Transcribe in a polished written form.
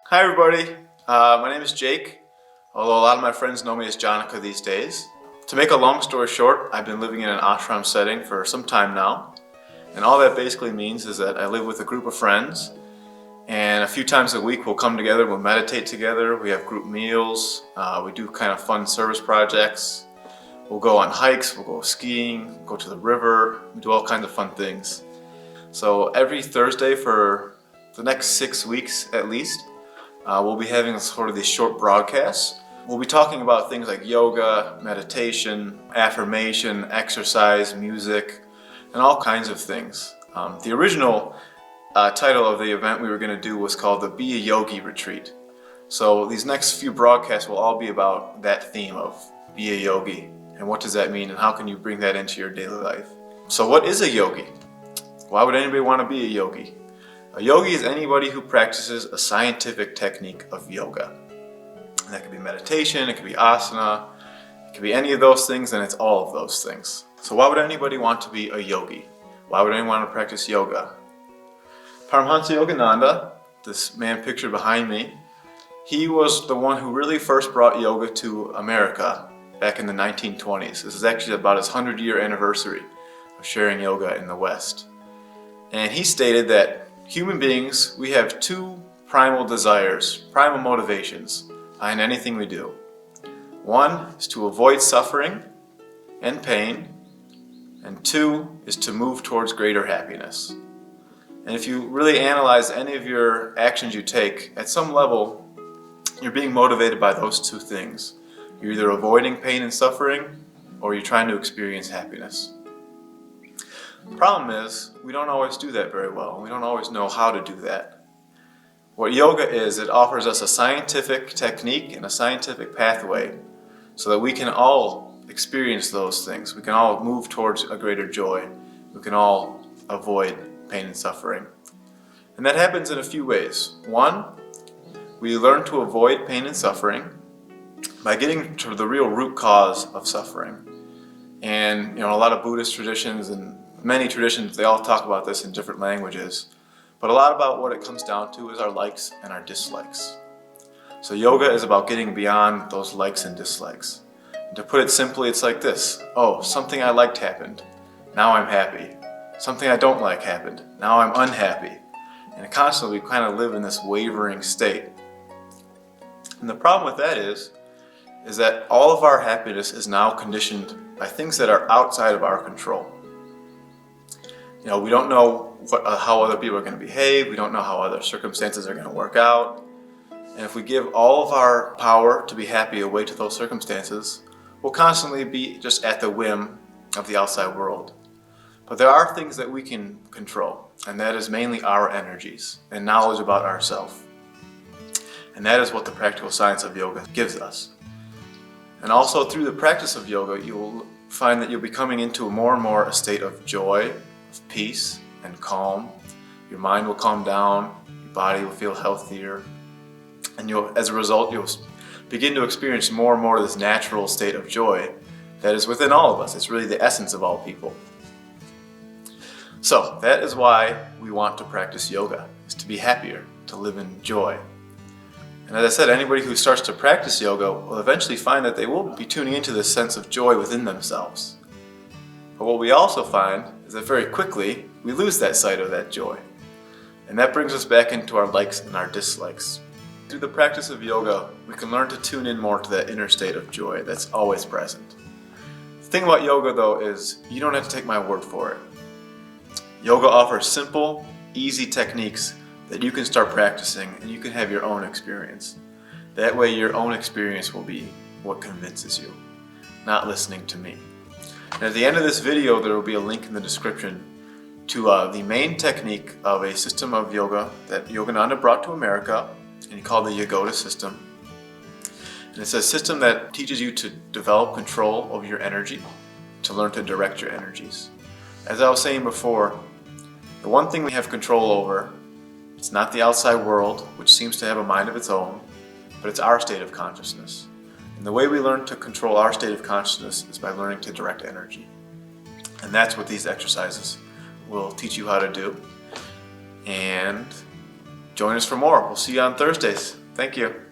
Hi everybody, my name is Jake, although a lot of my friends know me as Jonica these days. To make a long story short, I've been living in an ashram setting for some time now, and all that basically means is that I live with a group of friends, and a few times a week we'll come together, we'll meditate together, we have group meals, we do kind of fun service projects, we'll go on hikes, we'll go skiing, go to the river, we do all kinds of fun things. So every Thursday for the next 6 weeks at least, we'll be having sort of these short broadcasts. We'll be talking about things like yoga, meditation, affirmation, exercise, music, and all kinds of things. The original title of the event we were going to do was called the Be a Yogi Retreat. So these next few broadcasts will all be about that theme of be a yogi, and what does that mean, and how can you bring that into your daily life. So what is a yogi? Why would anybody want to be a yogi? A yogi is anybody who practices a scientific technique of yoga. And that could be meditation, it could be asana, it could be any of those things, and it's all of those things. So why would anybody want to be a yogi? Why would anyone want to practice yoga? Paramahansa Yogananda, this man pictured behind me, he was the one who really first brought yoga to America back in the 1920s. This is actually about his 100-year anniversary of sharing yoga in the West. And he stated that human beings, we have two primal desires, primal motivations behind anything we do. One is to avoid suffering and pain, and two is to move towards greater happiness. And if you really analyze any of your actions you take, at some level, you're being motivated by those two things. You're either avoiding pain and suffering, or you're trying to experience happiness. The problem is, we don't always do that very well. We don't always know how to do that. What yoga is, it offers us a scientific technique and a scientific pathway so that we can all experience those things. We can all move towards a greater joy. We can all avoid pain and suffering. And that happens in a few ways. One, we learn to avoid pain and suffering by getting to the real root cause of suffering. And a lot of Buddhist traditions and many traditions, they all talk about this in different languages, but a lot about what it comes down to is our likes and our dislikes. So yoga is about getting beyond those likes and dislikes. And to put it simply, it's like this. Oh, something I liked happened. Now I'm happy. Something I don't like happened. Now I'm unhappy. And constantly we kind of live in this wavering state. And the problem with that is that all of our happiness is now conditioned by things that are outside of our control. We don't know how other people are going to behave. We don't know how other circumstances are going to work out. And if we give all of our power to be happy away to those circumstances, we'll constantly be just at the whim of the outside world. But there are things that we can control, and that is mainly our energies and knowledge about ourselves. And that is what the practical science of yoga gives us. And also through the practice of yoga, you will find that you'll be coming into more and more a state of joy, of peace and calm. Your mind will calm down, your body will feel healthier, and as a result, you'll begin to experience more and more of this natural state of joy that is within all of us. It's really the essence of all people. So that is why we want to practice yoga, is to be happier, to live in joy. And as I said, anybody who starts to practice yoga will eventually find that they will be tuning into this sense of joy within themselves. But what we also find is that very quickly we lose that sight of that joy. And that brings us back into our likes and our dislikes. Through the practice of yoga, we can learn to tune in more to that inner state of joy that's always present. The thing about yoga though is you don't have to take my word for it. Yoga offers simple, easy techniques that you can start practicing and you can have your own experience. That way your own experience will be what convinces you, not listening to me. And at the end of this video there will be a link in the description to the main technique of a system of yoga that Yogananda brought to America, and he called the Yogoda system. And it's a system that teaches you to develop control over your energy, to learn to direct your energies. As I was saying before, the one thing we have control over, it's not the outside world, which seems to have a mind of its own, but it's our state of consciousness. And the way we learn to control our state of consciousness is by learning to direct energy. And that's what these exercises will teach you how to do. And join us for more. We'll see you on Thursdays. Thank you.